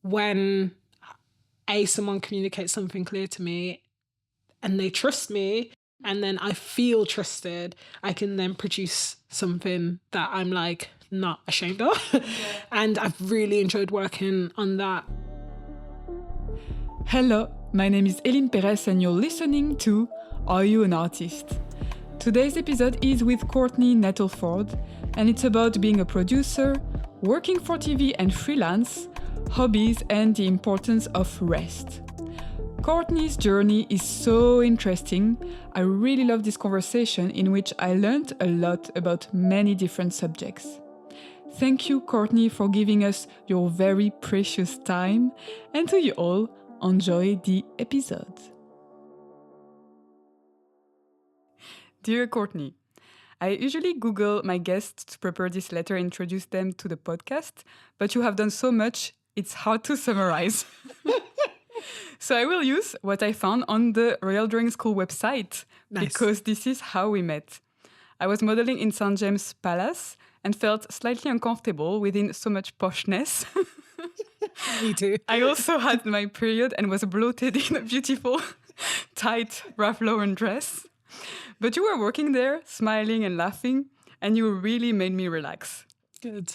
when someone communicates something clear to me and they trust me, and then I feel trusted, I can then produce something that I'm like not ashamed of. And I've really enjoyed working on that. Hello, my name is Eline Perez and you're listening to Are You an Artist? Today's episode is with Courtney Nettleford, and it's about being a producer, working for TV and freelance, hobbies, and the importance of rest. Courtney's journey is so interesting. I really love this conversation in which I learned a lot about many different subjects. Thank you, Courtney, for giving us your very precious time, and to you all, enjoy the episode. Dear Courtney, I usually Google my guests to prepare this letter and introduce them to the podcast, but you have done so much, it's hard to summarize. So I will use what I found on the Royal Drawing School website, because this is how we met. I was modeling in St. James Palace and felt slightly uncomfortable within so much poshness. Me too. I also had my period and was bloated in a beautiful, tight Ralph Lauren dress. But you were working there, smiling and laughing, and you really made me relax. Good.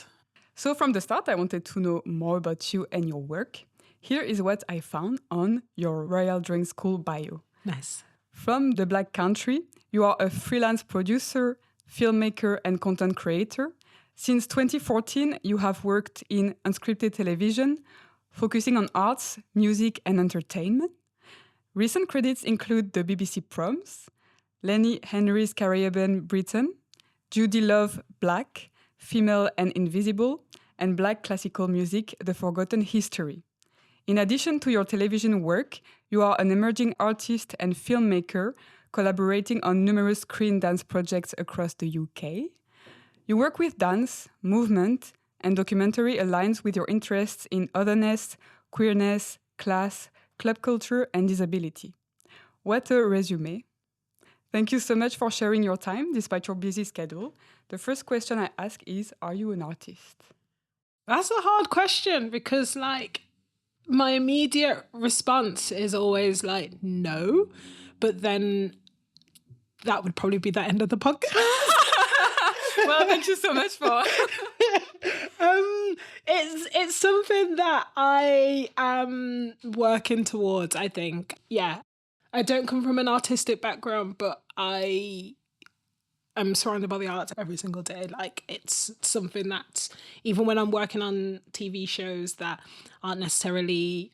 So from the start, I wanted to know more about you and your work. Here is what I found on your Royal Drawing School bio. Nice. From the Black Country, you are a freelance producer, filmmaker, and content creator. Since 2014, you have worked in unscripted television, focusing on arts, music, and entertainment. Recent credits include the BBC Proms, Lenny Henry's Caribbean Britain, Judy Love Black, Female and Invisible, and Black classical music, The Forgotten History. In addition to your television work, you are an emerging artist and filmmaker, collaborating on numerous screen dance projects across the UK. You work with dance, movement, and documentary aligns with your interests in otherness, queerness, class, club culture, and disability. What a resume. Thank you so much for sharing your time despite your busy schedule. The first question I ask is, are you an artist? That's a hard question because, my immediate response is always no, but then that would probably be the end of the podcast. Well, thank you so much for... It's something that I am working towards, I think. Yeah. I don't come from an artistic background, but I am surrounded by the arts every single day. It's something that, even when I'm working on TV shows that aren't necessarily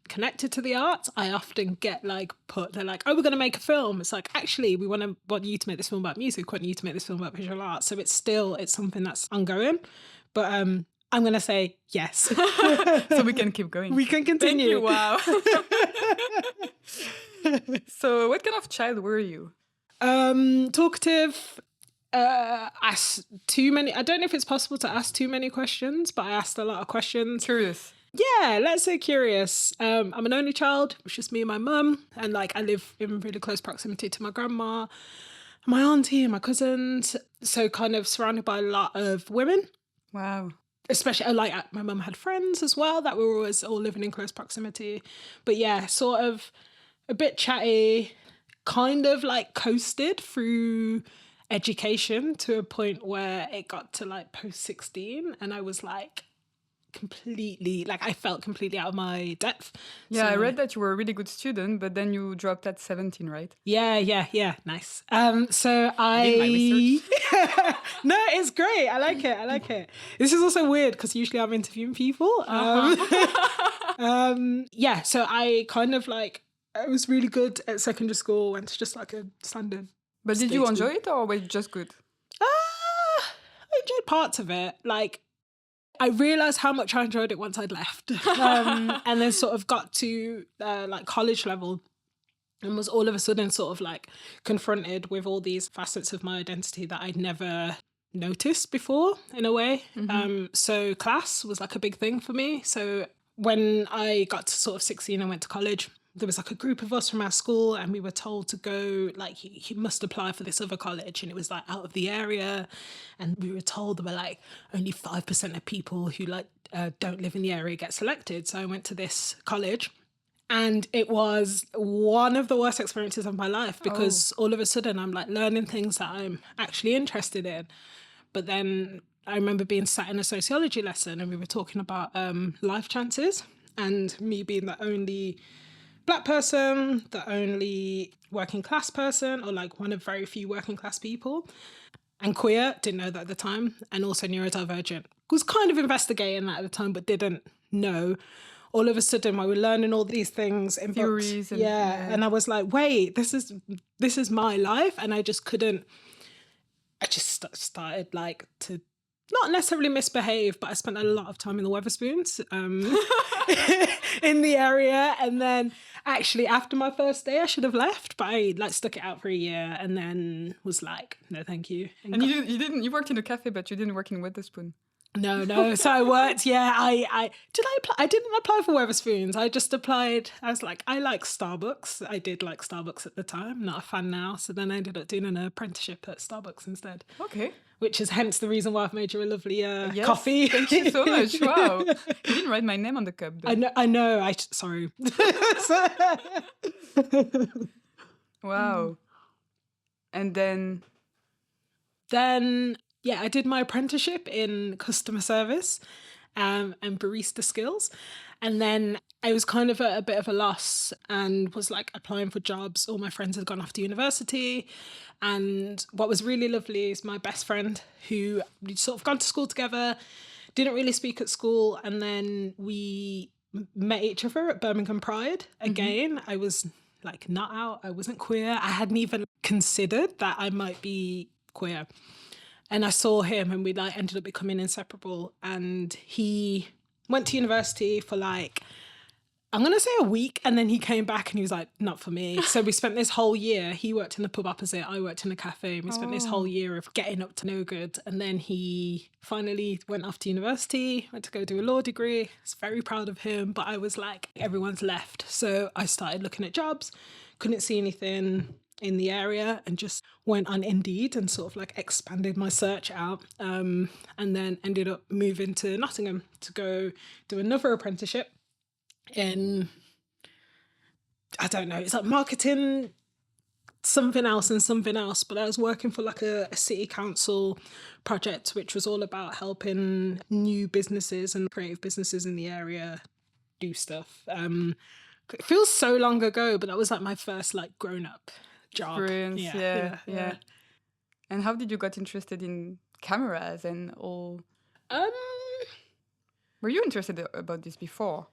connected to the arts, I often get they're like, oh, we're going to make a film. It's actually, we want you to make this film about music, we want you to make this film about visual arts. So it's something that's ongoing. But I'm going to say yes. So we can keep going. We can continue. Thank you, wow. So what kind of child were you? Talkative. Asked too many. I don't know if it's possible to ask too many questions, but I asked a lot of questions. Curious. Yeah, let's say curious. I'm an only child. It's just me and my mum, and I live in really close proximity to my grandma, my auntie, and my cousins. So kind of surrounded by a lot of women. Wow. Especially my mum had friends as well that were always all living in close proximity. But yeah, sort of a bit chatty, kind of coasted through education to a point where it got to post 16 and I was completely I felt completely out of my depth. Yeah, so, I read that you were a really good student, but then you dropped at 17, right? Yeah, nice. So I No, it's great. I like it. This is also weird because usually I'm interviewing people. Yeah, so I kind of I was really good at secondary school, went to just a standard. But did you enjoy it or was it just good? I enjoyed parts of it. I realised how much I enjoyed it once I'd left. And then sort of got to college level and was all of a sudden sort of confronted with all these facets of my identity that I'd never noticed before in a way. Mm-hmm. So class was a big thing for me. So when I got to sort of 16 and went to college, there was like a group of us from our school, and we were told to go, like, you must apply for this other college, and it was like out of the area, and we were told there were like only 5% of people who like don't live in the area get selected. So I went to this college, and it was one of the worst experiences of my life, because all of a sudden I'm like learning things that I'm actually interested in. But then I remember being sat in a sociology lesson, and we were talking about life chances, and me being the only Black person, the only working class person, or like one of very few working class people, and queer, didn't know that at the time, and also neurodivergent. Was kind of investigating that at the time, but didn't know. All of a sudden, I was learning all these things in Theories books. And I was like, wait, this is my life, and I just couldn't. I just started like to not necessarily misbehave, but I spent a lot of time in the Weatherspoons in the area. And then actually after my first day, I should have left, but I like stuck it out for a year and then was like, no, thank you. And you worked in a cafe, but you didn't work in Weatherspoon. No. So I worked, I apply? I didn't apply for Weatherspoons. I just applied. I was like, I like Starbucks. I did like Starbucks at the time, not a fan now. So then I ended up doing an apprenticeship at Starbucks instead. Okay. Which is hence the reason why I've made you a lovely coffee. Thank you so much. Wow. You didn't write my name on the cup, though. I know. Sorry. Wow. And then I did my apprenticeship in customer service and barista skills. And then I was kind of at a bit of a loss and was like applying for jobs. All my friends had gone off to university. And what was really lovely is my best friend, who we'd sort of gone to school together, didn't really speak at school. And then we met each other at Birmingham Pride. Again, I was like not out. I wasn't queer. I hadn't even considered that I might be queer. And I saw him, and we like ended up becoming inseparable. And he went to university for like, I'm going to say a week. And then he came back and he was like, not for me. So we spent this whole year, he worked in the pub opposite, I worked in a cafe. And we spent this whole year of getting up to no good. And then he finally went off to university, went to go do a law degree. I was very proud of him. But I was like, everyone's left. So I started looking at jobs, couldn't see anything in the area, and just went on Indeed and sort of like expanded my search out, and then ended up moving to Nottingham to go do another apprenticeship in, I don't know, it's like marketing, something else, but I was working for like a city council project, which was all about helping new businesses and creative businesses in the area do stuff. It feels so long ago, but that was like my first like grown up job. Experience, yeah. And how did you got interested in cameras and all? Were you interested about this before?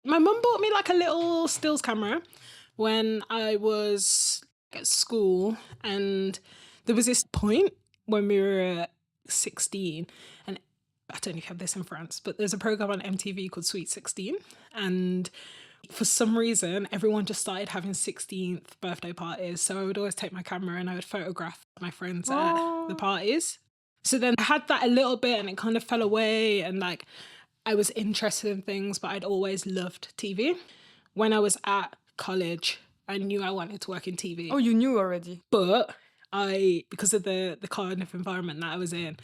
My mum bought me like a little stills camera when I was at school, and there was this point when we were 16, and I don't know if you have this in France, but there's a program on MTV called Sweet 16, and for some reason, everyone just started having 16th birthday parties. So I would always take my camera and I would photograph my friends at the parties. So then I had that a little bit, and it kind of fell away. And like, I was interested in things, but I'd always loved TV. When I was at college, I knew I wanted to work in TV. Oh, you knew already? But because of the kind of environment that I was in,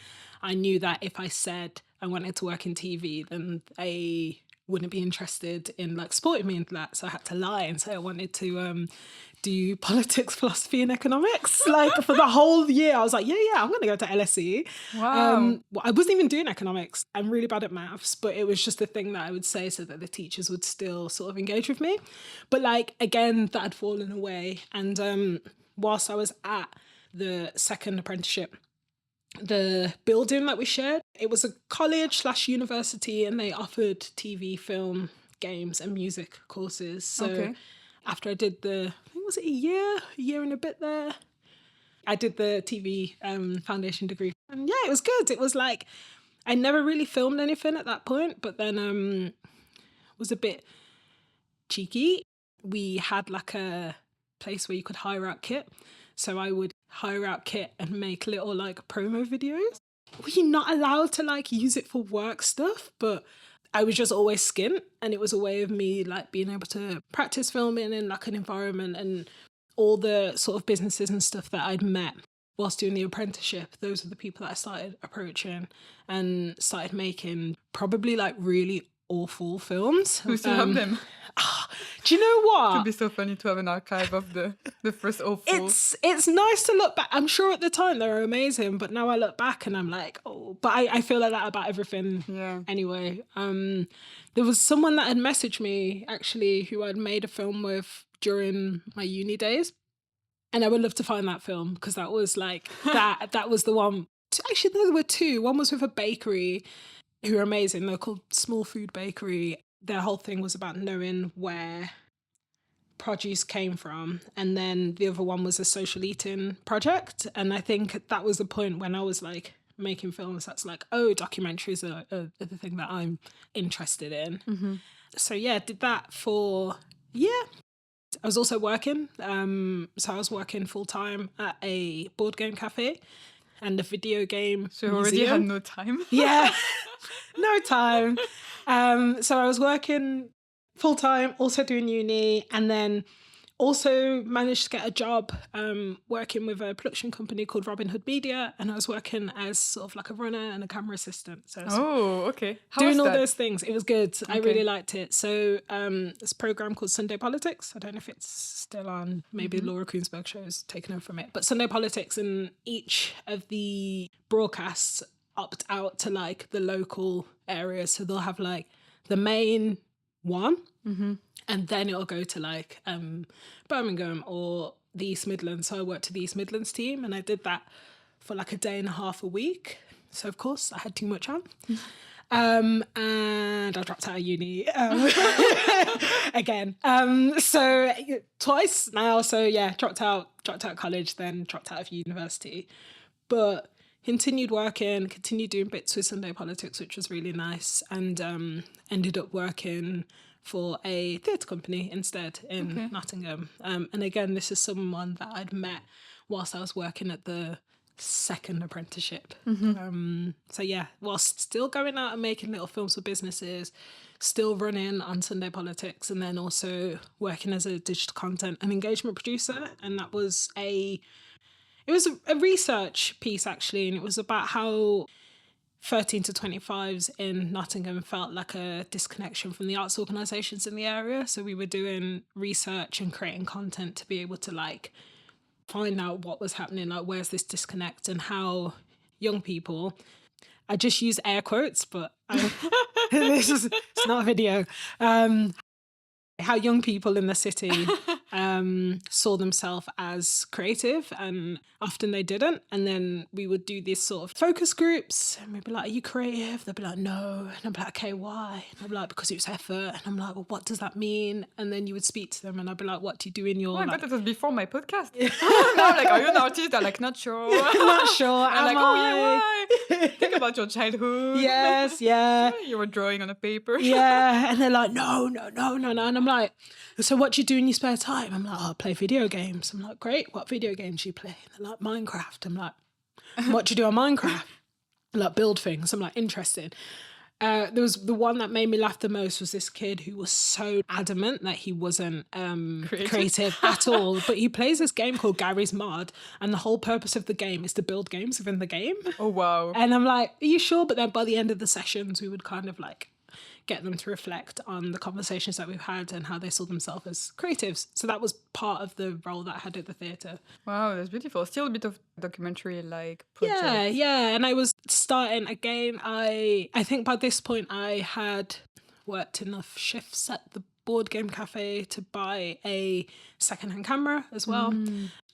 I knew that if I said I wanted to work in TV, then they wouldn't be interested in like supporting me into that. So I had to lie and say I wanted to do politics, philosophy and economics. Like for the whole year, I was like, yeah, I'm going to go to LSE. Wow. I wasn't even doing economics. I'm really bad at maths, but it was just a thing that I would say so that the teachers would still sort of engage with me. But like, again, that had fallen away. And whilst I was at the second apprenticeship, the building that we shared, it was a college/university, and they offered TV, film, games and music courses. So after I did I think was it a year and a bit there, I did the TV foundation degree. And yeah, it was good. It was like, I never really filmed anything at that point, but then was a bit cheeky. We had like a place where you could hire out kit. So I would hire out kit and make little like promo videos. Were you not allowed to like use it for work stuff? But I was just always skint, and it was a way of me like being able to practice filming in like an environment, and all the sort of businesses and stuff that I'd met whilst doing the apprenticeship, those are the people that I started approaching and started making probably like really awful films. We still have them. Do you know what? It would be so funny to have an archive of the first awful. It's nice to look back. I'm sure at the time they were amazing, but now I look back and I'm like, oh, but I feel like that about everything. Yeah. Anyway, there was someone that had messaged me actually who I'd made a film with during my uni days. And I would love to find that film because that was like, that was the one. Actually, there were two. One was with a bakery who are amazing. They're called Small Food Bakery. Their whole thing was about knowing where produce came from. And then the other one was a social eating project. And I think that was the point when I was like making films. That's like, oh, documentaries are the thing that I'm interested in. Mm-hmm. So yeah, did that for, yeah. I was also working. So I was working full time at a board game cafe and a video game So you already museum. had no time. Yeah, no time. So I was working full time, also doing uni, and then also managed to get a job working with a production company called Robin Hood Media, and I was working as sort of like a runner and a camera assistant. So I was Oh, okay. How doing was all that? those things. It was good. I Okay. really liked it. So this program called Sunday Politics. I don't know if it's still on. Maybe Laura Koonsberg show has taken over from it. But Sunday Politics, and each of the broadcasts opt out to like the local areas. So they'll have like the main one, and then it'll go to like Birmingham or the East Midlands. So I worked to the East Midlands team, and I did that for like a day and a half a week. So of course I had too much on. And I dropped out of uni again. So twice now. So yeah, dropped out college, then dropped out of university. But continued working, continued doing bits with Sunday Politics, which was really nice, and ended up working for a theatre company instead in Nottingham. And again, this is someone that I'd met whilst I was working at the second apprenticeship. So yeah, whilst still going out and making little films for businesses, still running on Sunday Politics, and then also working as a digital content and engagement producer. And that was a research piece actually, and it was about how 13 to 25s in Nottingham felt like a disconnection from the arts organisations in the area. So we were doing research and creating content to be able to like find out what was happening, like where's this disconnect, and how young people, I just use air quotes, but it's not a video, how young people in the city saw themselves as creative, and often they didn't. And then we would do these sort of focus groups, and we'd be like, are you creative? They'd be like, no. And I'd be like, okay, why? And I'd be like, because it was effort. And I'm like, well, what does that mean? And then you would speak to them, and I'd be like, what do you do in your Oh my like, god, it was before my podcast. Now I'm like, are you an artist? They're like, not sure. not sure. I'm like, am oh I? yeah, why? Think about your childhood. Yes, yeah. You were drawing on a paper. Yeah, and they're like, no. And I'm like, so what do you do in your spare time? I'm like, oh, I play video games. I'm like, great, what video games do you play? They're like, Minecraft. I'm like, what do you do on Minecraft? Like, build things. I'm like, interesting. There was the one that made me laugh the most was this kid who was so adamant that he wasn't creative at all. But he plays this game called Gary's Mod, and the whole purpose of the game is to build games within the game. Oh wow. And I'm like, are you sure? But then by the end of the sessions, we would kind of like get them to reflect on the conversations that we've had and how they saw themselves as creatives. So that was part of the role that I had at the theatre. Wow, that's beautiful. Still a bit of documentary like project. Yeah. And I was starting again. I think by this point I had worked enough shifts at the board game cafe to buy a secondhand camera as well.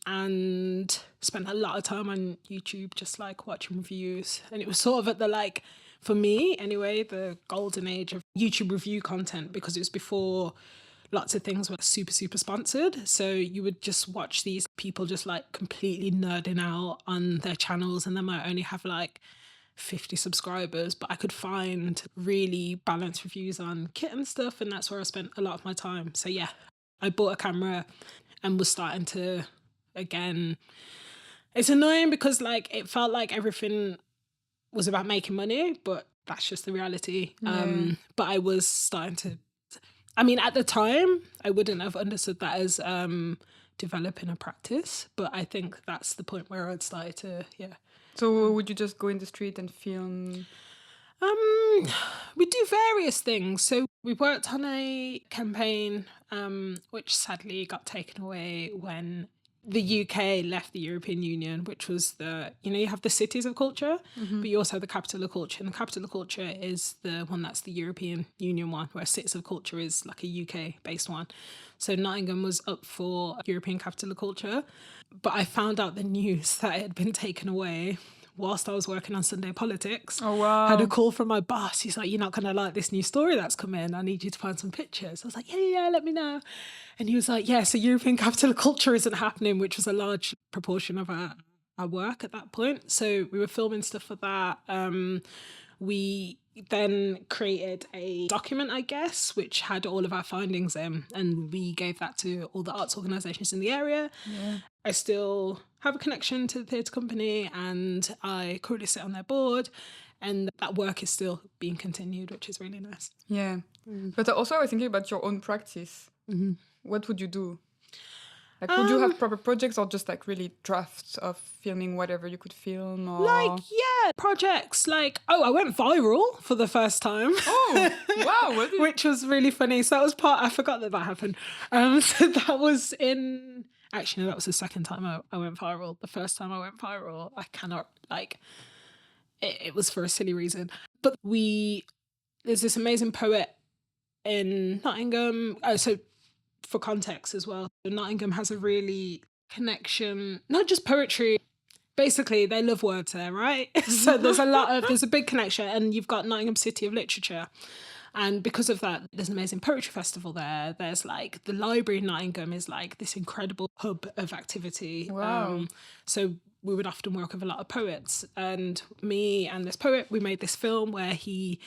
And spent a lot of time on YouTube just like watching reviews. And it was sort of at the like, for me anyway, the golden age of YouTube review content, because it was before lots of things were super, super sponsored. So you would just watch these people just like completely nerding out on their channels, and they might only have like 50 subscribers, but I could find really balanced reviews on kit and stuff, and that's where I spent a lot of my time. So yeah, I bought a camera and was starting to, again, it's annoying because like it felt like everything was about making money, but that's just the reality. But I was starting to, I mean, at the time, I wouldn't have understood that as developing a practice, but I think that's the point where I'd started to, So would you just go in the street and film? We do various things. So we worked on a campaign, which sadly got taken away when the UK left the European Union, which was you have the cities of culture, but you also have the capital of culture. And the capital of culture is the one that's the European Union one, where cities of culture is like a UK based one. So Nottingham was up for European capital of culture, but I found out the news that it had been taken away whilst I was working on Sunday Politics. Oh, wow. I had a call from my boss. He's like, you're not going to like this new story that's come in. I need you to find some pictures. I was like, yeah, let me know. And he was like, yeah, so European Capital of Culture isn't happening, which was a large proportion of our work at that point. So we were filming stuff for that. We then created a document, I guess, which had all of our findings in, and we gave that to all the arts organisations in the area. Yeah. I still have a connection to the theatre company, and I currently sit on their board, and that work is still being continued, which is really nice. Yeah. But also I was thinking about your own practice. What would you do? Like, would you have proper projects or just like really drafts of filming whatever you could film? Or... projects. I went viral for the first time. Oh, wow. Which was really funny. So that was I forgot that happened. So that was actually, no, that was the second time I went viral. The first time I went viral, I cannot, it was for a silly reason. But there's this amazing poet in Nottingham. So for context as well, Nottingham has a really connection, not just poetry. Basically, they love words there, right? So there's a big connection, and you've got Nottingham City of Literature. And because of that, there's an amazing poetry festival there. There's the library in Nottingham is this incredible hub of activity. Wow. So we would often work with a lot of poets. And me and this poet, we made this film where he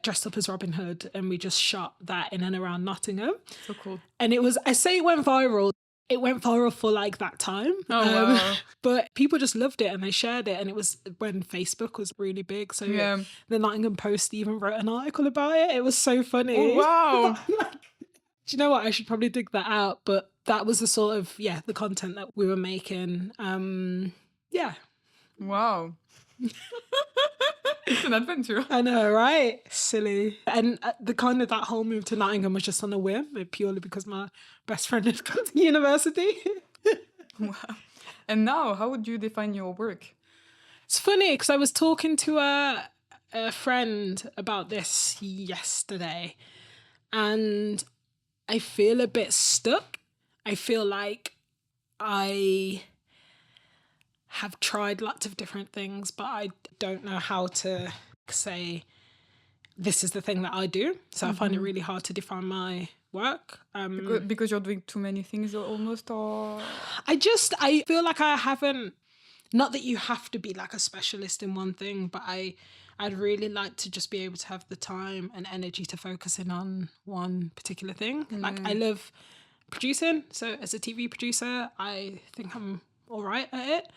dressed up as Robin Hood, and we just shot that in and around Nottingham. So cool. And it went viral. It went viral for that time. Oh, wow. But people just loved it and they shared it. And it was when Facebook was really big. So the Nottingham Post even wrote an article about it. It was so funny. Oh, wow. Do you know what? I should probably dig that out. But that was the sort of, the content that we were making. Wow. It's an adventure. I know, right? Silly. And that whole move to Nottingham was just on a whim, purely because my best friend had gone to university. Wow. And now, how would you define your work? It's funny because I was talking to a friend about this yesterday, and I feel a bit stuck. I feel like I have tried lots of different things, but I don't know how to say this is the thing that I do. So I find it really hard to define my work. Because you're doing too many things almost, or? I feel like I haven't, not that you have to be a specialist in one thing, but I'd really like to just be able to have the time and energy to focus in on one particular thing. I love producing. So as a TV producer, I think I'm all right at it.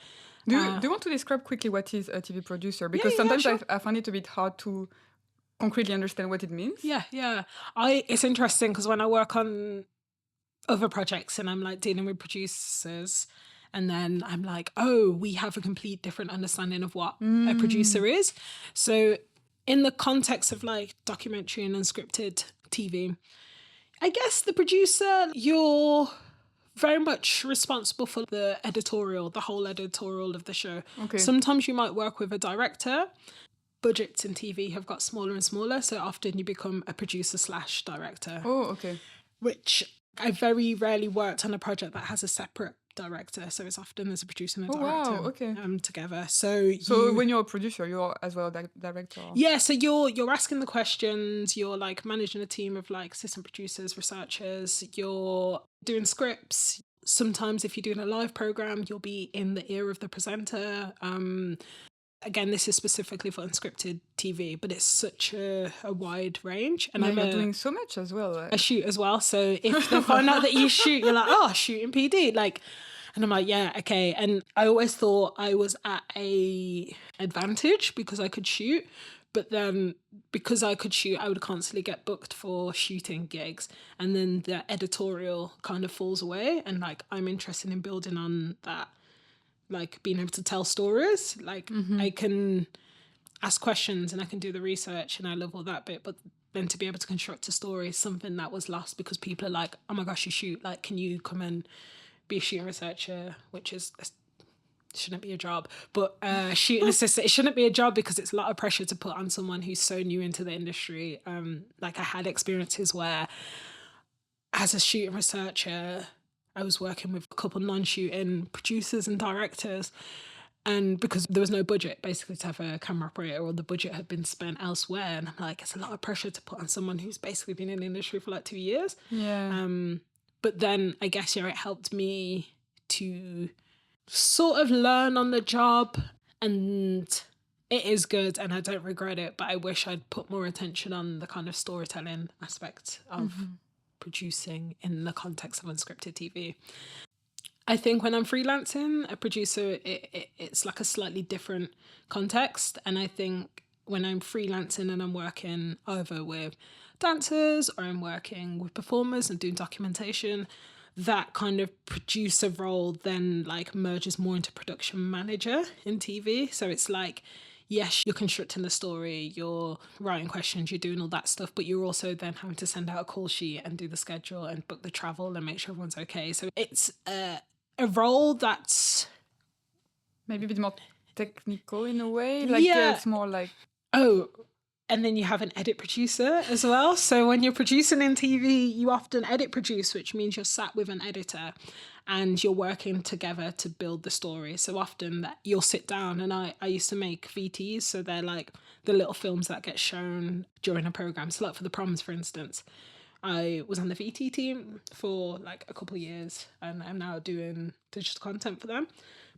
Do you want to describe quickly what is a TV producer? Because sometimes sure. I find it a bit hard to concretely understand what it means. Yeah. It's interesting because when I work on other projects and I'm dealing with producers, and then I'm we have a complete different understanding of what a producer is. So in the context of documentary and unscripted TV, I guess the producer, you're very much responsible for the whole editorial of the show. Okay. Sometimes you might work with a director. Budgets in TV have got smaller and smaller, so often you become a producer/director. Oh, okay. Which I very rarely worked on a project that has a separate director, so it's often there's a producer and a director together. So when you're a producer, you're as well a director. Yeah, so you're asking the questions, you're managing a team of assistant producers, researchers, you're doing scripts. Sometimes if you're doing a live program, you'll be in the ear of the presenter. Again, this is specifically for unscripted TV, but it's such a wide range. And you're doing so much as well. I shoot as well. So if they find out that you shoot, you're shooting PD. And I'm yeah, okay. And I always thought I was at a advantage because I could shoot. But then because I could shoot, I would constantly get booked for shooting gigs, and then the editorial kind of falls away. And like, I'm interested in building on that, like being able to tell stories. Like I can ask questions and I can do the research and I love all that bit, but then to be able to construct a story is something that was lost because people are like, oh my gosh, you shoot, like, can you come and be a shooting researcher, which is shouldn't be a job, but shooting assistant, it shouldn't be a job because it's a lot of pressure to put on someone who's so new into the industry. Like I had experiences where as a shooting researcher, I was working with a couple non-shooting producers and directors, and because there was no budget basically to have a camera operator, or the budget had been spent elsewhere, and I'm like, it's a lot of pressure to put on someone who's basically been in the industry for like 2 years. But then I guess it helped me to sort of learn on the job, and it is good and I don't regret it, but I wish I'd put more attention on the kind of storytelling aspect of producing in the context of unscripted TV. I think when I'm freelancing, a producer, it's like a slightly different context. And I think when I'm freelancing and I'm working either with dancers or I'm working with performers and doing documentation, that kind of producer role then like merges more into production manager in TV. So it's like, yes, you're constructing the story, you're writing questions, you're doing all that stuff, but you're also then having to send out a call sheet and do the schedule and book the travel and make sure everyone's okay. So it's a role that's maybe a bit more technical in a way. Like it's more like and then you have an edit producer as well. So when you're producing in TV, you often edit produce, which means you're sat with an editor and you're working together to build the story. So often that you'll sit down, and I used to make VTs. So they're like the little films that get shown during a program. So like for the proms, for instance, I was on the VT team for like a couple of years and I'm now doing digital content for them.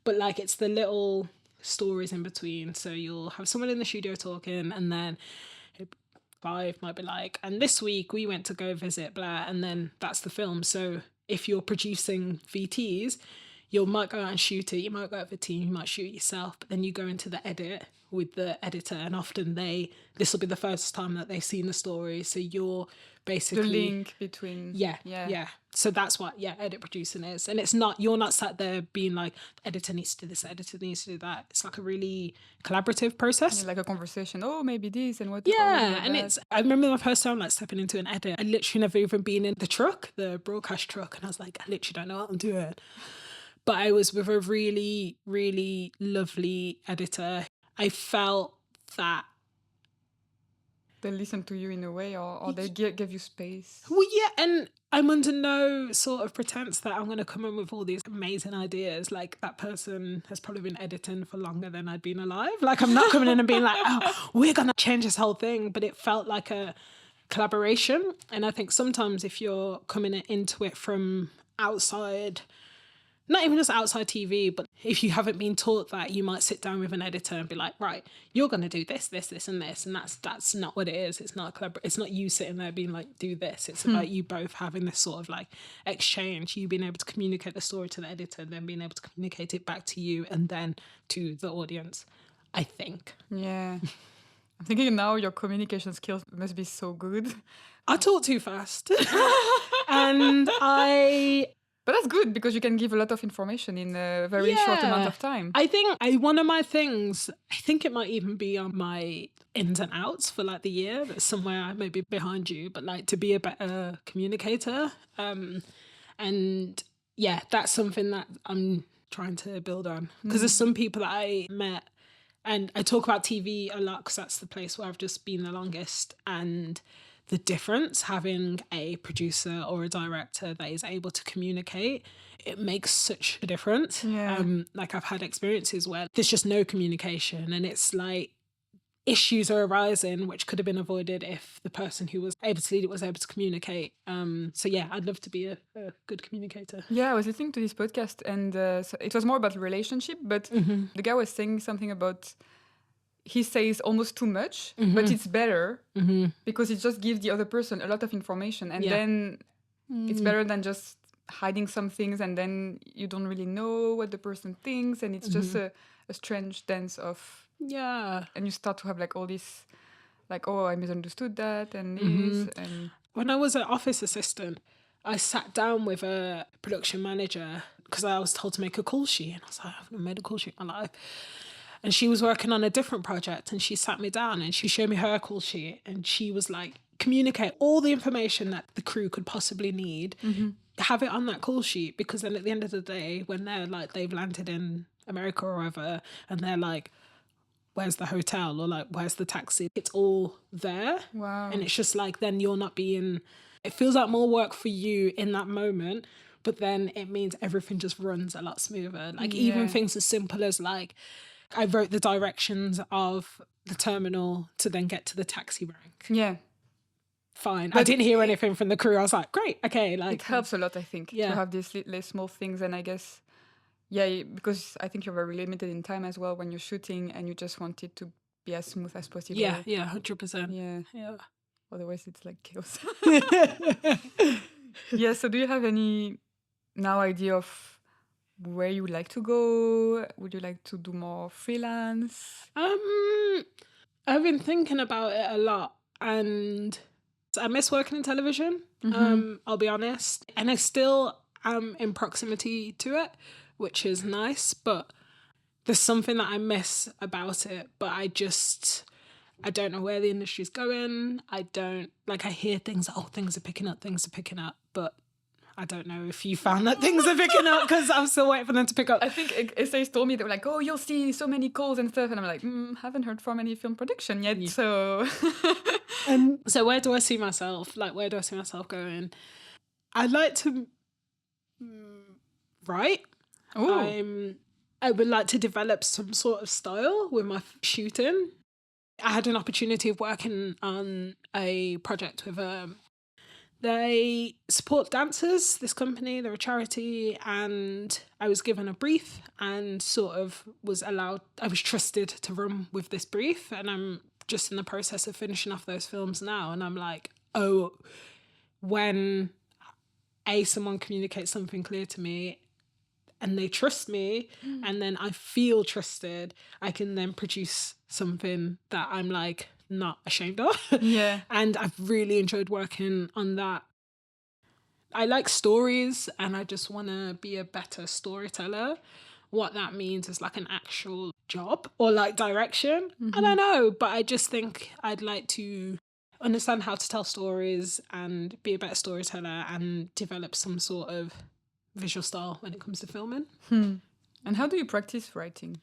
But like it's the little stories in between. So you'll have someone in the studio talking, and then Clive might be like, and this week we went to go visit blah, and then that's the film. So if you're producing VTs, you might go out and shoot it, you might go out with a team, you might shoot it yourself, but then you go into the edit with the editor, and often this will be the first time that they've seen the story, so you're basically the link between yeah. So that's what edit producing is. And it's not, you're not sat there being like, the editor needs to do this, the editor needs to do that. It's like a really collaborative process. Like a conversation. Oh, maybe this and what. And it's, I remember my first time like stepping into an edit. I literally never even been in the truck, the broadcast truck, and I was like, I literally don't know what I'm doing. But I was with a really, really lovely editor. I felt that they listen to you in a way, or they give you space. Well, yeah, and I'm under no sort of pretense that I'm going to come in with all these amazing ideas. Like, that person has probably been editing for longer than I'd been alive. Like, I'm not coming in and being like, oh, we're going to change this whole thing. But it felt like a collaboration. And I think sometimes if you're coming into it from outside, not even just outside TV, but if you haven't been taught that, you might sit down with an editor and be like, right, you're going to do this, this, this, and this. And that's not what it is. It's not it's not you sitting there being like, do this. It's about you both having this sort of like exchange, you being able to communicate the story to the editor, and then being able to communicate it back to you and then to the audience, I think. Yeah. I'm thinking now your communication skills must be so good. I talk too fast. But that's good because you can give a lot of information in a very short amount of time. I think one of my things, I think it might even be on my ins and outs for like the year, that's somewhere maybe behind you, but like to be a better communicator. And yeah, that's something that I'm trying to build on. Because there's some people that I met, and I talk about TV a lot because that's the place where I've just been the longest, and the difference having a producer or a director that is able to communicate, it makes such a difference. Like I've had experiences where there's just no communication, and it's like issues are arising which could have been avoided if the person who was able to lead it was able to communicate. So yeah, I'd love to be a good communicator. Yeah, I was listening to this podcast, and so it was more about relationship, but the guy was saying something about, he says almost too much, but it's better because it just gives the other person a lot of information, and then it's better than just hiding some things, and then you don't really know what the person thinks, and it's just a strange dance of and you start to have like all these Like, oh, I misunderstood that and this. And When I was an office assistant, I sat down with a production manager because I was told to make a call sheet. And I was like, I've never made a call sheet in my life. And she was working on a different project and she sat me down and she showed me her call sheet. And she was like, communicate all the information that the crew could possibly need. Have it on that call sheet, because then at the end of the day, when they're like, they've landed in America or whatever, and they're like, where's the hotel, or like, where's the taxi? It's all there. wow. And it's just like, then you're not being, it feels like more work for you in that moment, but then it means everything just runs a lot smoother. Like even things as simple as like, I wrote the directions of the terminal to then get to the taxi rank. Yeah. Fine. But I didn't hear anything from the crew. I was like, great, okay. Like, it helps a lot, I think, to have these little small things. And I guess, because I think you're very limited in time as well when you're shooting and you just want it to be as smooth as possible. Yeah, 100%. Yeah. Otherwise, it's like chaos. Yeah, so do you have any now idea of where you would like to go? Would you like to do more freelance? I've been thinking about it a lot, and I miss working in television. I'll be honest, and I still am in proximity to it, which is nice, but there's something that I miss about it. But I don't know where the industry's going. I hear things are picking up, but I don't know if you found that things are picking up, because I'm still waiting for them to pick up. I think essays told me they were like, oh, you'll see so many calls and stuff. And I'm like, haven't heard from any film production yet. Yeah. So so where do I see myself? Like, where do I see myself going? I'd like to write. I would like to develop some sort of style with my shooting. I had an opportunity of working on a project with they support dancers, this company, they're a charity, and I was given a brief and I was trusted to run with this brief, and I'm just in the process of finishing off those films now, and I'm like, oh, when someone communicates something clear to me and they trust me, and then I feel trusted, I can then produce something that I'm like not ashamed of. Yeah. And I've really enjoyed working on that. I like stories, and I just want to be a better storyteller. What that means is like an actual job or like direction. I don't know, but I just think I'd like to understand how to tell stories and be a better storyteller and develop some sort of visual style when it comes to filming. And how do you practice writing?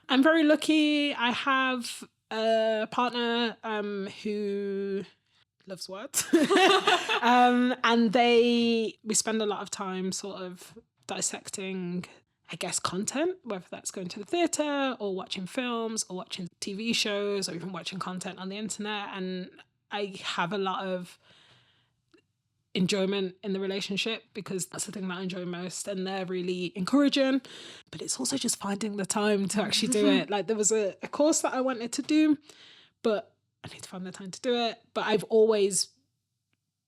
I'm very lucky. I have a partner who loves words. And we spend a lot of time sort of dissecting, I guess, content, whether that's going to the theatre or watching films or watching TV shows or even watching content on the internet. And I have a lot of enjoyment in the relationship because that's the thing that I enjoy most, and they're really encouraging. But it's also just finding the time to actually do it. Like, there was a course that I wanted to do, but I need to find the time to do it. But I've always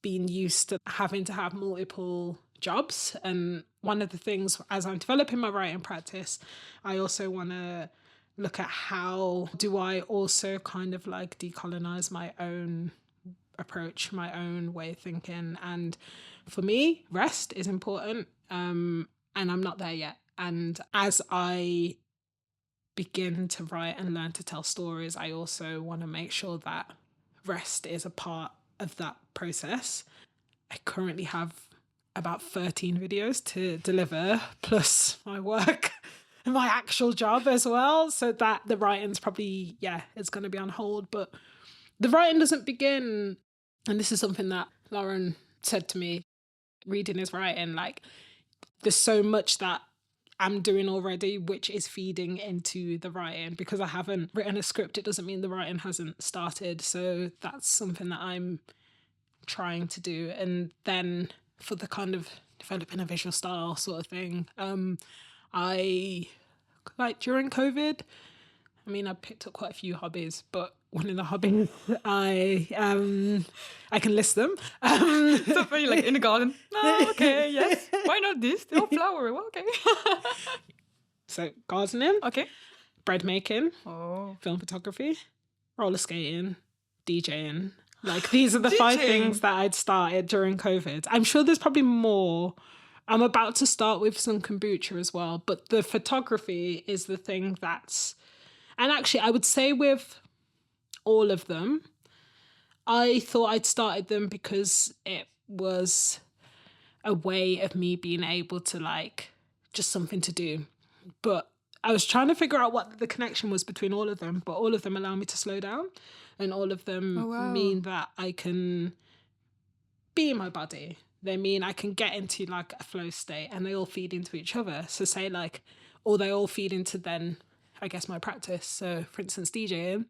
been used to having to have multiple jobs, and one of the things as I'm developing my writing practice, I also want to look at how do I also kind of like decolonize my own approach, my own way of thinking. And for me, rest is important, and I'm not there yet. And as I begin to write and learn to tell stories, I also want to make sure that rest is a part of that process. I currently have about 13 videos to deliver, plus my work and my actual job as well. So that the writing's probably, it's going to be on hold. But the writing doesn't begin, and this is something that Lauren said to me, reading is writing. Like, there's so much that I'm doing already, which is feeding into the writing. Because I haven't written a script, it doesn't mean the writing hasn't started. So that's something that I'm trying to do. And then for the kind of developing a visual style sort of thing, I, like, during COVID, I mean, I picked up quite a few hobbies, but one of the hobbies I can list them. So funny, like in the garden. Oh, okay, yes. Why not this? Oh, flower. Well, okay. So gardening. Okay. Bread making. Oh. Film photography. Roller skating. DJing. Like, these are the 5 DJing. things that I'd started during COVID. I'm sure there's probably more. I'm about to start with some kombucha as well, but the photography is the thing that's... And actually, I would say with all of them, I thought I'd started them because it was a way of me being able to, like, just something to do. But I was trying to figure out what the connection was between all of them, but all of them allow me to slow down, and all of them mean that I can be in my body. They mean I can get into, like, a flow state, and they all feed into each other. So say, like, or they all feed into then, I guess, my practice. So for instance, DJing,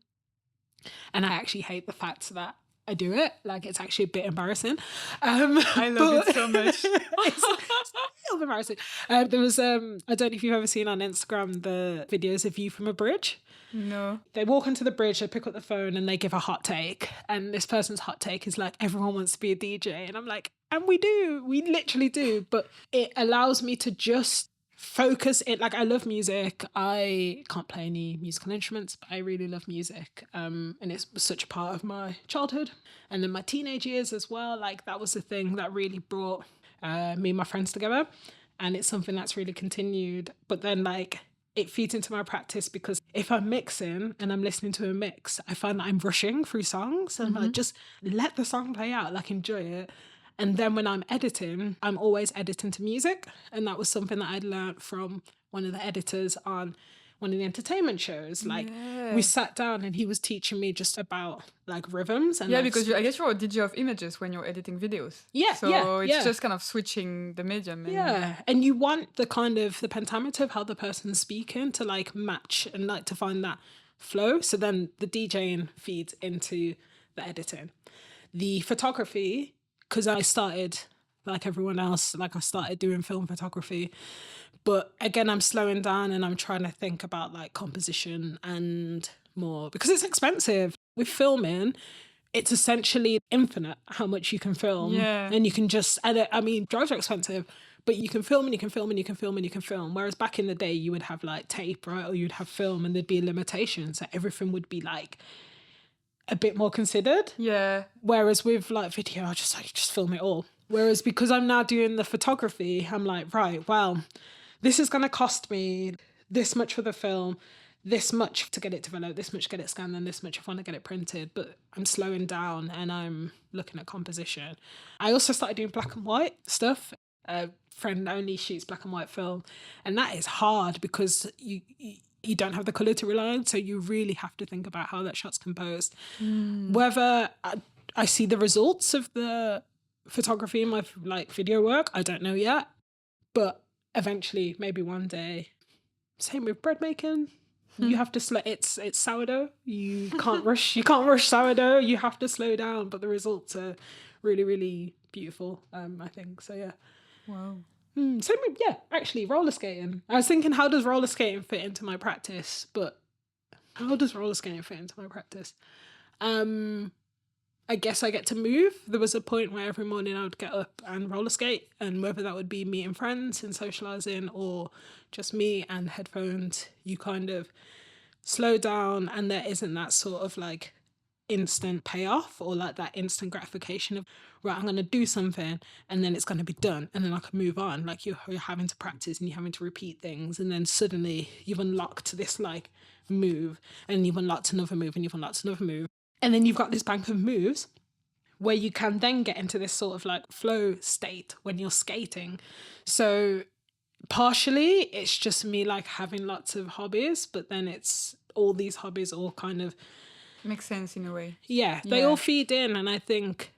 and I actually hate the fact that I do it. Like, it's actually a bit embarrassing. I love it so much. It's a little embarrassing. There was, I don't know if you've ever seen on Instagram the videos of you from a bridge. No. They walk onto the bridge, they pick up the phone, and they give a hot take. And this person's hot take is like, everyone wants to be a DJ. And I'm like, and we do. We literally do. But it allows me to just focus it. Like, I love music. I can't play any musical instruments, but I really love music. And it's such a part of my childhood. And then my teenage years as well. Like, that was the thing that really brought me and my friends together. And it's something that's really continued. But then, like, it feeds into my practice, because if I'm mixing and I'm listening to a mix, I find that I'm rushing through songs, and I'm like, just let the song play out, like, enjoy it. And then when I'm editing, I'm always editing to music. And that was something that I'd learned from one of the editors on one of the entertainment shows. Like, we sat down and he was teaching me just about, like, rhythms. And because I guess you're a DJ of images when you're editing videos. So it's just kind of switching the medium. And and you want the kind of the pentameter of how the person's speaking to, like, match and, like, to find that flow. So then the DJing feeds into the editing. The photography, because I started, like everyone else, like, I started doing film photography. But again, I'm slowing down and I'm trying to think about, like, composition and more, because it's expensive. With filming, it's essentially infinite how much you can film. And you can just, and I mean, drugs are expensive, but you can film and you can film and you can film and you can film. Whereas back in the day, you would have, like, tape, right? Or you'd have film, and there'd be a limitation. So everything would be, like, a bit more considered. Whereas with, like, video, I just film it all. Whereas because I'm now doing the photography, I'm like, right, well, this is going to cost me this much for the film, this much to get it developed, this much to get it scanned, and this much if I want to get it printed. But I'm slowing down and I'm looking at composition. I also started doing black and white stuff. A friend only shoots black and white film. And that is hard because you don't have the colour to rely on. So you really have to think about how that shot's composed. Whether I see the results of the photography in my, like, video work, I don't know yet. But eventually, maybe one day. Same with bread making. You have to it's sourdough. You can't rush sourdough. You have to slow down, but the results are really, really beautiful, I think. So yeah. Wow. Same with, actually, roller skating. I was thinking, how does roller skating fit into my practice? But how does roller skating fit into my practice? I guess I get to move. There was a point where every morning I would get up and roller skate, and whether that would be meeting friends and socializing or just me and headphones, you kind of slow down, and there isn't that sort of, like, instant payoff or, like, that instant gratification of, right, I'm going to do something and then it's going to be done and then I can move on. Like, you're having to practice and you're having to repeat things, and then suddenly you've unlocked this, like, move, and you've unlocked another move, and you've unlocked another move. And then you've got this bank of moves where you can then get into this sort of, like, flow state when you're skating. So partially it's just me, like, having lots of hobbies, but then it's all these hobbies all kind of... Makes sense in a way. They all feed in. And I think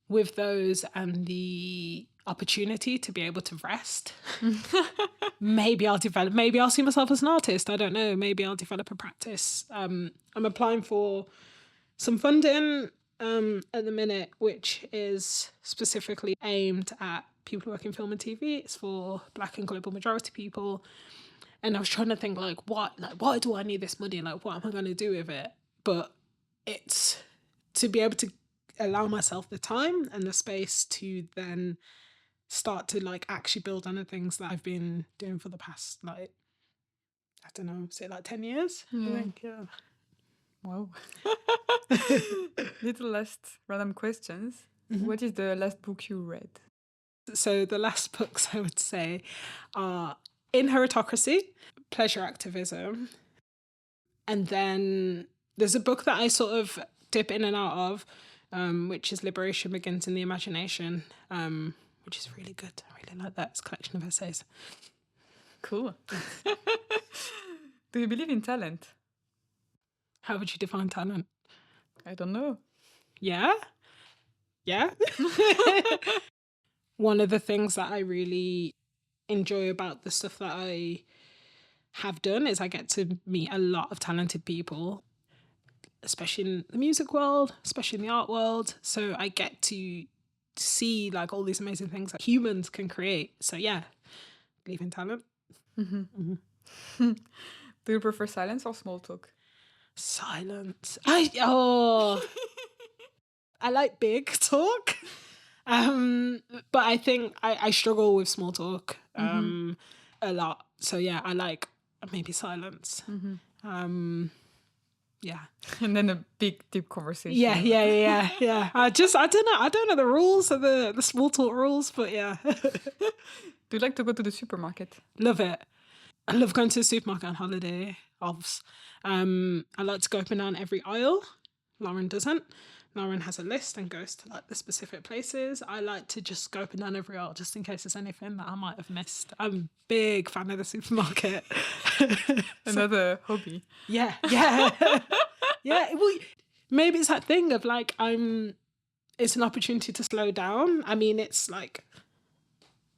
with those and the opportunity to be able to rest, maybe I'll see myself as an artist. I don't know. Maybe I'll develop a practice. I'm applying for some funding at the minute, which is specifically aimed at people who work in film and TV. It's for Black and global majority people. And I was trying to think, why do I need this money? Like, what am I going to do with it? But it's to be able to allow myself the time and the space to then start to, like, actually build on the things that I've been doing for the past, like, I don't know, say, like, 10 years, I think, Wow. Little last random questions. What is the last book you read? So the last books I would say are Inheritocracy, Pleasure Activism, and then there's a book that I sort of dip in and out of, which is Liberation Begins in the Imagination, which is really good. I really like that. It's a collection of essays. Cool. Do you believe in talent? How would you define talent? I don't know. Yeah? Yeah? One of the things that I really enjoy about the stuff that I have done is I get to meet a lot of talented people, especially in the music world, especially in the art world. So I get to see like all these amazing things that humans can create. So yeah, believe in talent. Do you prefer silence or small talk? Silence. I like big talk. But I think I struggle with small talk a lot. So yeah, I like maybe silence. Yeah. And then a big deep conversation. Yeah. I don't know. I don't know the rules of the small talk rules, but yeah. Do you like to go to the supermarket? Love it. I love going to the supermarket on holiday. I like to go up and down every aisle. Lauren doesn't. Lauren has a list and goes to like the specific places. I like to just go up and down every aisle just in case there's anything that I might have missed. I'm a big fan of the supermarket. Another hobby. Yeah. Well, maybe it's that thing of like it's an opportunity to slow down. I mean, it's like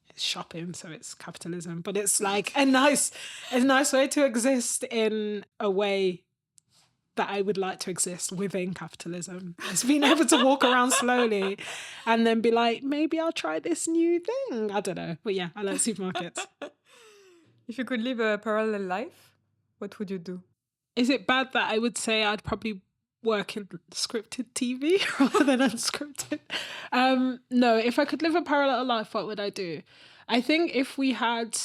it's shopping, so it's capitalism, but it's like a nice way to exist in a way that I would like to exist within capitalism. It's being able to walk around slowly and then be like, maybe I'll try this new thing. I don't know. But yeah, I like supermarkets. If you could live a parallel life, what would you do? Is it bad that I would say I'd probably work in scripted TV rather than unscripted? No, if I could live a parallel life, what would I do? I think if we had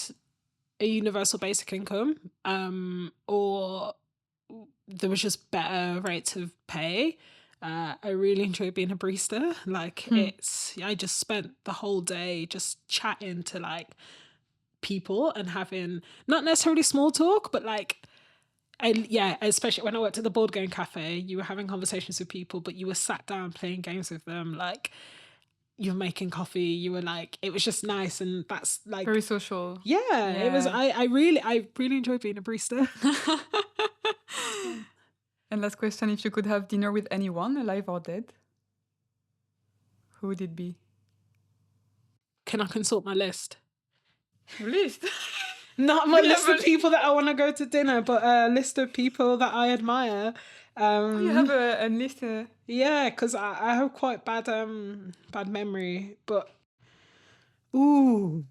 a universal basic income, or there was just better rates of pay. I really enjoy being a barista. Like I just spent the whole day just chatting to like people and having not necessarily small talk, but like, especially when I worked at the board game cafe, you were having conversations with people, but you were sat down playing games with them. Like you were making coffee, you were like, it was just nice. And that's like very social. Yeah. It was, I really enjoyed being a barista. And last question, if you could have dinner with anyone, alive or dead, who would it be? Can I consult my list? Your list? Not my list of people that I want to go to dinner, but a list of people that I admire. You have a list? Yeah, because I have quite bad memory, but ooh.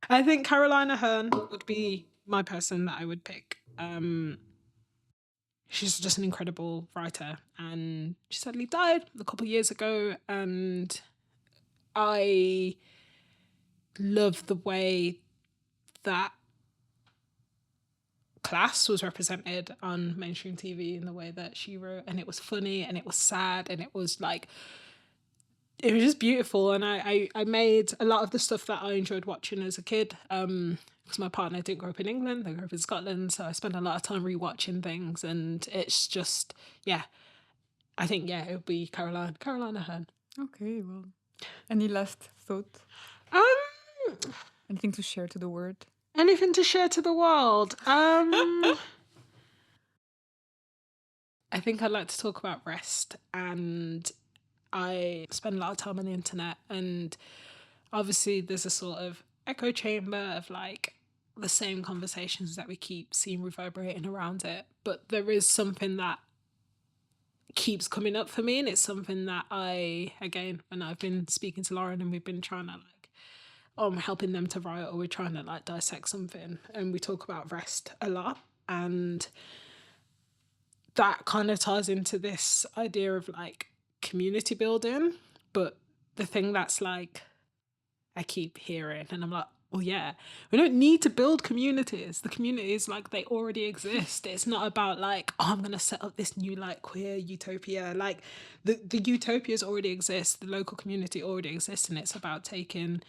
I think Carolina Hearn would be my person that I would pick. She's just an incredible writer, and she sadly died a couple of years ago, and I love the way that class was represented on mainstream TV in the way that she wrote, and it was funny and it was sad and it was like, it was just beautiful. And I made a lot of the stuff that I enjoyed watching as a kid, because my partner didn't grow up in England, they grew up in Scotland, so I spent a lot of time rewatching things, and it's just, I think it would be Carolina Hearn. Okay, well, any last thought? Anything to share to the world? Anything to share to the world? I think I'd like to talk about rest, and I spend a lot of time on the internet, and obviously there's a sort of echo chamber of like the same conversations that we keep seeing reverberating around it, but there is something that keeps coming up for me, and it's something that when I've been speaking to Lauren and we've been trying to helping them to write, or we're trying to like dissect something, and we talk about rest a lot, and that kind of ties into this idea of like community building. But the thing that's like I keep hearing and I'm like, yeah, we don't need to build communities. The communities, like, they already exist. It's not about like, oh, I'm going to set up this new like queer utopia. Like the utopias already exist. The local community already exists. And it's about taking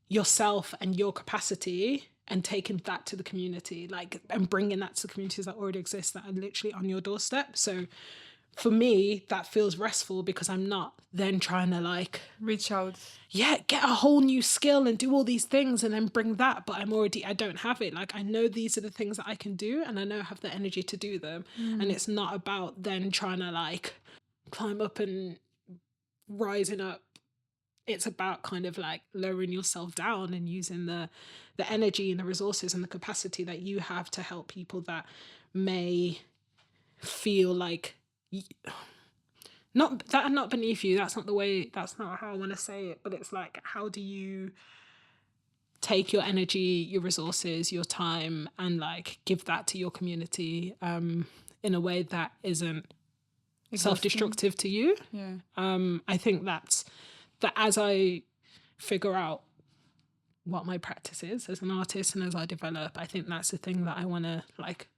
yourself and your capacity and taking that to the community, like, and bringing that to the communities that already exist, that are literally on your doorstep. So for me, that feels restful because I'm not then trying to like Reach out. yeah, get a whole new skill and do all these things and then bring that, but I don't have it. Like, I know these are the things that I can do and I know I have the energy to do them. And it's not about then trying to like climb up and rising up. It's about kind of like lowering yourself down and using the energy and the resources and the capacity that you have to help people that may feel like not that are not beneath you. That's not the way, that's not how I want to say it, but it's like, how do you take your energy, your resources, your time, and like give that to your community in a way that isn't self-destructive to you. Yeah. I think that as I figure out what my practice is as an artist and as I develop, I think that's the thing that I want to like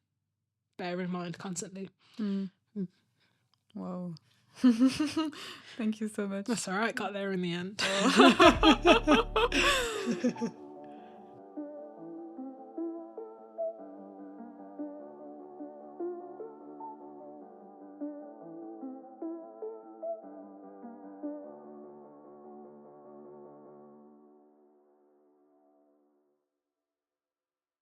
bear in mind constantly. Wow. Thank you so much. That's all right. Got there in the end.